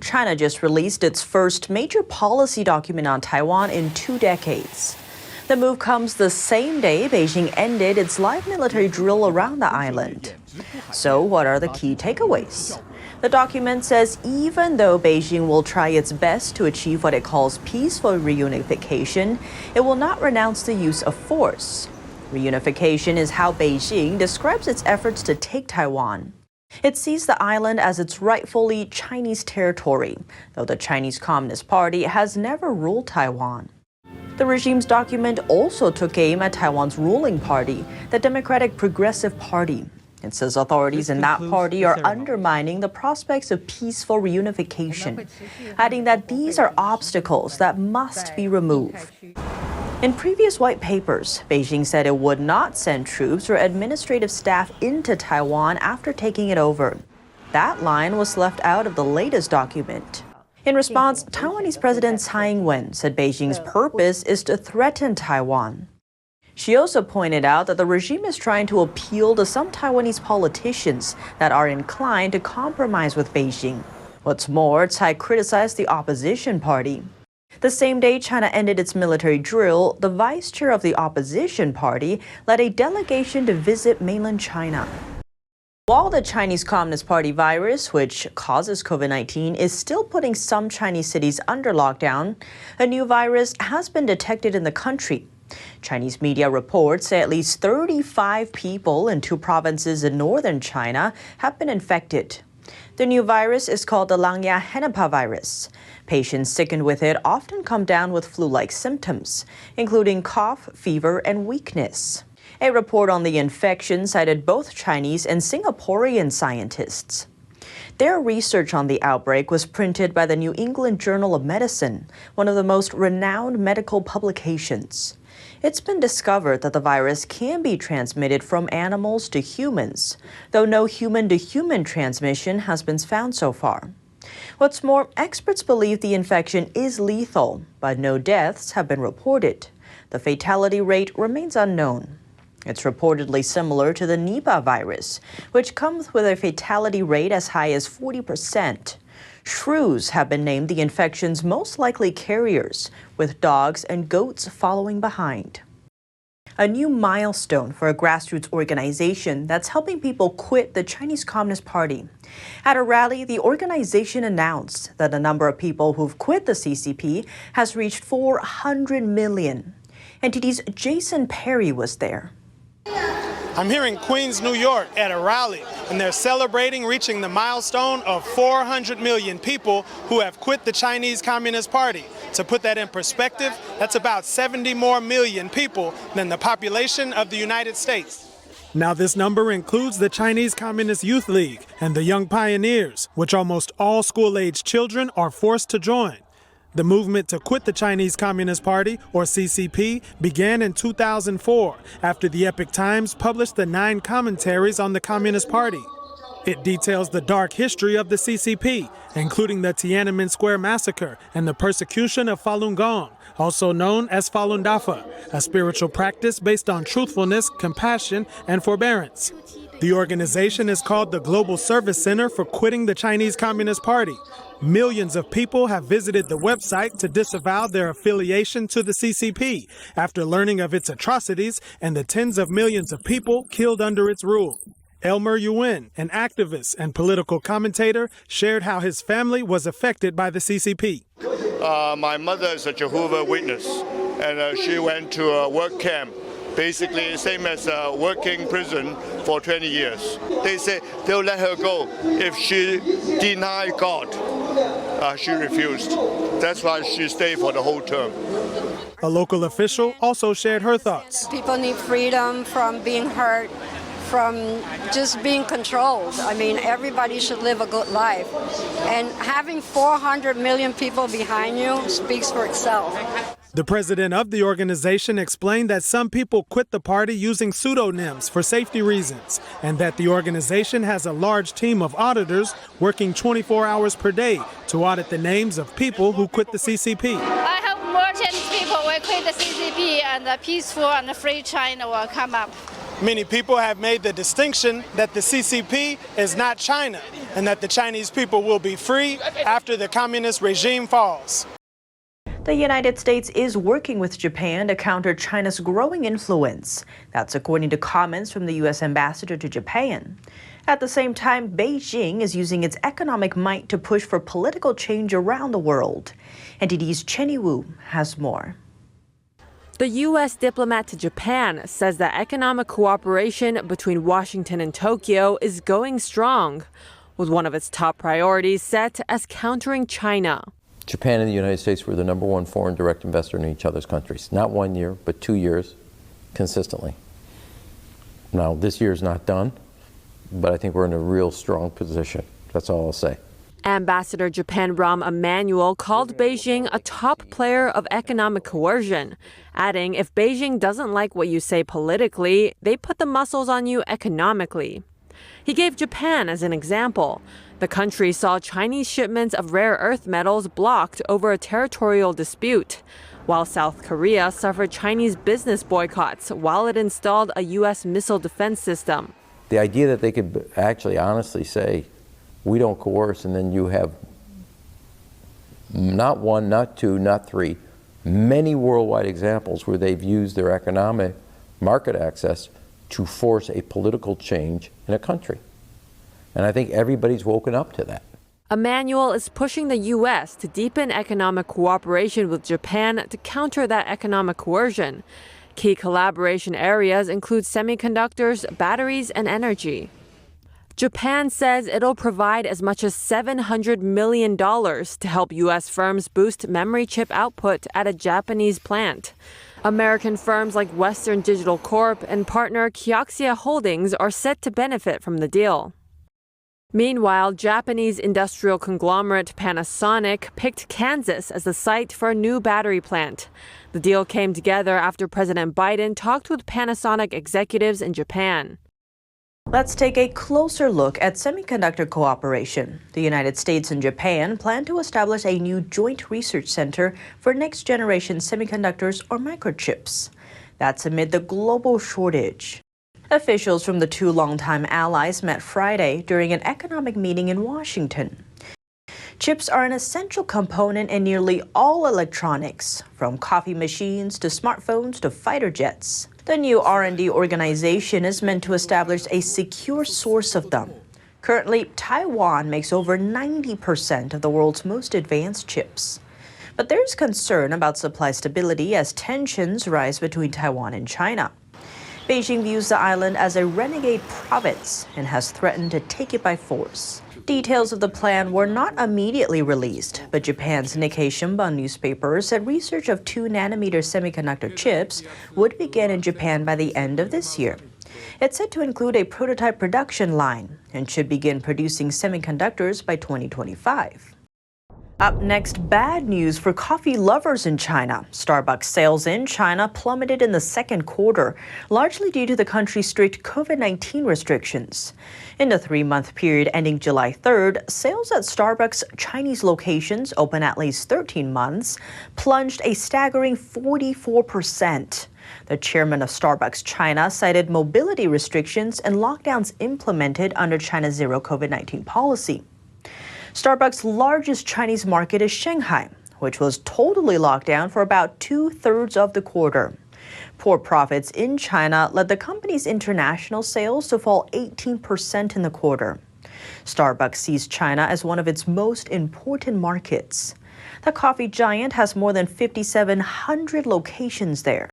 China just released its first major policy document on Taiwan in 2 decades. The move comes the same day Beijing ended its live military drill around the island. So what are the key takeaways? The document says even though Beijing will try its best to achieve what it calls peaceful reunification, it will not renounce the use of force. Reunification is how Beijing describes its efforts to take Taiwan. It sees the island as its rightfully Chinese territory, though the Chinese Communist Party has never ruled Taiwan. The regime's document also took aim at Taiwan's ruling party, the Democratic Progressive Party. It says authorities in that party are undermining the prospects of peaceful reunification, adding that these are obstacles that must be removed. In previous white papers, Beijing said it would not send troops or administrative staff into Taiwan after taking it over. That line was left out of the latest document. In response, Taiwanese President Tsai Ing-wen said Beijing's purpose is to threaten Taiwan. She also pointed out that the regime is trying to appeal to some Taiwanese politicians that are inclined to compromise with Beijing. What's more, Tsai criticized the opposition party. The same day China ended its military drill, the vice chair of the opposition party led a delegation to visit mainland China. While the Chinese Communist Party virus, which causes COVID-19, is still putting some Chinese cities under lockdown, a new virus has been detected in the country. Chinese media reports say at least 35 people in 2 provinces in northern China have been infected. The new virus is called the Langya Hennepin virus. Patients sickened with it often come down with flu-like symptoms, including cough, fever, and weakness. A report on the infection cited both Chinese and Singaporean scientists. Their research on the outbreak was printed by the New England Journal of Medicine, one of the most renowned medical publications. It's been discovered that the virus can be transmitted from animals to humans, though no human-to-human transmission has been found so far. What's more, experts believe the infection is lethal, but no deaths have been reported. The fatality rate remains unknown. It's reportedly similar to the Nipah virus, which comes with a fatality rate as high as 40%. Shrews have been named the infection's most likely carriers, with dogs and goats following behind. A new milestone for a grassroots organization that's helping people quit the Chinese Communist Party. At a rally, the organization announced that the number of people who've quit the CCP has reached 400 million. NTD's Jason Perry was there. I'm here in Queens, New York at a rally, and they're celebrating reaching the milestone of 400 million people who have quit the Chinese Communist Party. To put that in perspective, that's about 70 more million people than the population of the United States. Now this number includes the Chinese Communist Youth League and the Young Pioneers, which almost all school-age children are forced to join. The movement to quit the Chinese Communist Party, or CCP, began in 2004 after the Epoch Times published the 9 commentaries on the Communist Party. It details the dark history of the CCP, including the Tiananmen Square massacre and the persecution of Falun Gong, also known as Falun Dafa, a spiritual practice based on truthfulness, compassion, and forbearance. The organization is called the Global Service Center for Quitting the Chinese Communist Party. Millions of people have visited the website to disavow their affiliation to the CCP after learning of its atrocities and the tens of millions of people killed under its rule. Elmer Yuen, an activist and political commentator, shared how his family was affected by the CCP. My mother is a Jehovah's Witness, and she went to a work camp, basically same as a working prison for 20 years. They say they'll let her go if she denied God. She refused. That's why she stayed for the whole term. A local official also shared her thoughts. People need freedom from being hurt, from just being controlled. I mean, everybody should live a good life. And having 400 million people behind you speaks for itself. The president of the organization explained that some people quit the party using pseudonyms for safety reasons, and that the organization has a large team of auditors working 24 hours per day to audit the names of people who quit the CCP. I hope more Chinese people will quit the CCP and a peaceful and free China will come up. Many people have made the distinction that the CCP is not China and that the Chinese people will be free after the communist regime falls. The United States is working with Japan to counter China's growing influence. That's according to comments from the U.S. ambassador to Japan. At the same time, Beijing is using its economic might to push for political change around the world. NTD's Chenny Wu has more. The U.S. diplomat to Japan says that economic cooperation between Washington and Tokyo is going strong, with one of its top priorities set as countering China. Japan and the United States were the #1 foreign direct investor in each other's countries. Not 1 year, but 2 years consistently. Now, this year's not done, but I think we're in a real strong position. That's all I'll say. Ambassador Japan Rahm Emanuel called Beijing a top player of economic coercion, adding if Beijing doesn't like what you say politically, they put the muscles on you economically. He gave Japan as an example. The country saw Chinese shipments of rare earth metals blocked over a territorial dispute, while South Korea suffered Chinese business boycotts while it installed a U.S. missile defense system. The idea that they could actually honestly say, we don't coerce, and then you have not one, not two, not three, many worldwide examples where they've used their economic market access to force a political change in a country. And I think everybody's woken up to that. Emanuel is pushing the U.S. to deepen economic cooperation with Japan to counter that economic coercion. Key collaboration areas include semiconductors, batteries, and energy. Japan says it'll provide as much as $700 million to help U.S. firms boost memory chip output at a Japanese plant. American firms like Western Digital Corp and partner Kioxia Holdings are set to benefit from the deal. Meanwhile, Japanese industrial conglomerate Panasonic picked Kansas as the site for a new battery plant. The deal came together after President Biden talked with Panasonic executives in Japan. Let's take a closer look at semiconductor cooperation. The United States and Japan plan to establish a new joint research center for next-generation semiconductors or microchips. That's amid the global shortage. Officials from the two longtime allies met Friday during an economic meeting in Washington. Chips are an essential component in nearly all electronics, from coffee machines to smartphones to fighter jets. The new R&D organization is meant to establish a secure source of them. Currently, Taiwan makes over 90% of the world's most advanced chips. But there's concern about supply stability as tensions rise between Taiwan and China. Beijing views the island as a renegade province and has threatened to take it by force. Details of the plan were not immediately released, but Japan's Nikkei Shimbun newspaper said research of 2-nanometer semiconductor chips would begin in Japan by the end of this year. It's said to include a prototype production line and should begin producing semiconductors by 2025. Up next, bad news for coffee lovers in China. Starbucks sales in China plummeted in the second quarter, largely due to the country's strict COVID-19 restrictions. In the 3-month period ending July 3rd, sales at Starbucks' Chinese locations, open at least 13 months, plunged a staggering 44%. The chairman of Starbucks China cited mobility restrictions and lockdowns implemented under China's zero COVID-19 policy. Starbucks' largest Chinese market is Shanghai, which was totally locked down for about 2/3 of the quarter. Poor profits in China led the company's international sales to fall 18% in the quarter. Starbucks sees China as one of its most important markets. The coffee giant has more than 5,700 locations there.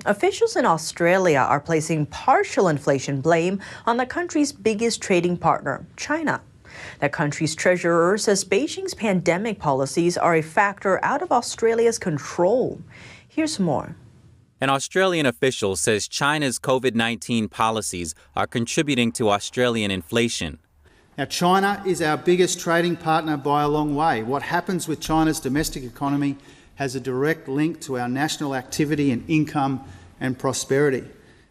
Officials in Australia are placing partial inflation blame on the country's biggest trading partner, China. The country's treasurer says Beijing's pandemic policies are a factor out of Australia's control. Here's more. An Australian official says China's COVID-19 policies are contributing to Australian inflation. Now, China is our biggest trading partner by a long way. What happens with China's domestic economy has a direct link to our national activity and income and prosperity.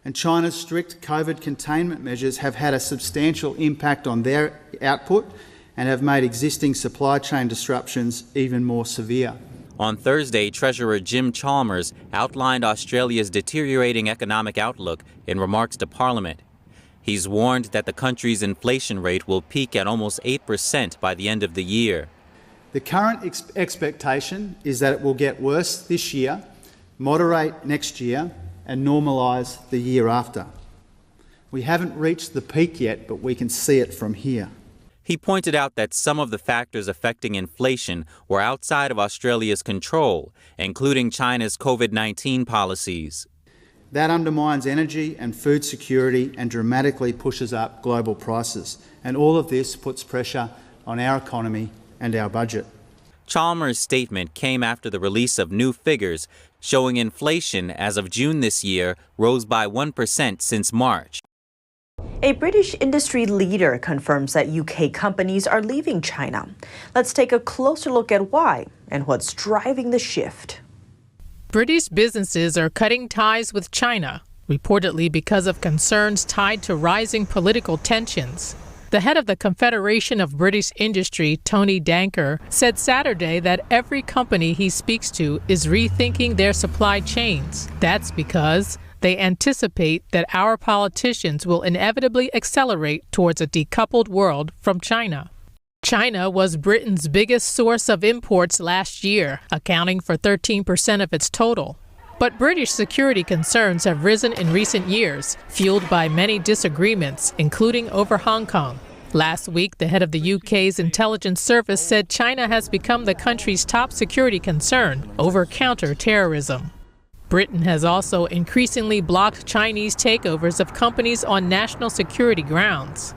And China's strict COVID containment measures have had a substantial impact on their output and have made existing supply chain disruptions even more severe. On Thursday, Treasurer Jim Chalmers outlined Australia's deteriorating economic outlook in remarks to Parliament. He's warned that the country's inflation rate will peak at almost 8% by the end of the year. The current expectation is that it will get worse this year, moderate next year, and normalise the year after. We haven't reached the peak yet, but we can see it from here. He pointed out that some of the factors affecting inflation were outside of Australia's control, including China's COVID-19 policies. That undermines energy and food security and dramatically pushes up global prices. And all of this puts pressure on our economy and our budget. Chalmers' statement came after the release of new figures showing inflation as of June this year rose by 1% since March. A British industry leader confirms that UK companies are leaving China. Let's take a closer look at why and what's driving the shift. British businesses are cutting ties with China, reportedly because of concerns tied to rising political tensions. The head of the Confederation of British Industry, Tony Danker, said Saturday that every company he speaks to is rethinking their supply chains. That's because they anticipate that our politicians will inevitably accelerate towards a decoupled world from China. China was Britain's biggest source of imports last year, accounting for 13% of its total. But British security concerns have risen in recent years, fueled by many disagreements, including over Hong Kong. Last week, the head of the UK's intelligence service said China has become the country's top security concern over counter-terrorism. Britain has also increasingly blocked Chinese takeovers of companies on national security grounds.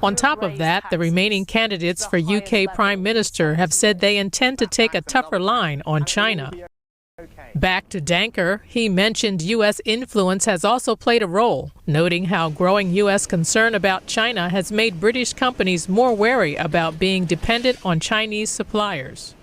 On top of that, the remaining candidates for UK Prime Minister have said they intend to take a tougher line on China. Back to Danker, he mentioned U.S. influence has also played a role, noting how growing U.S. concern about China has made British companies more wary about being dependent on Chinese suppliers.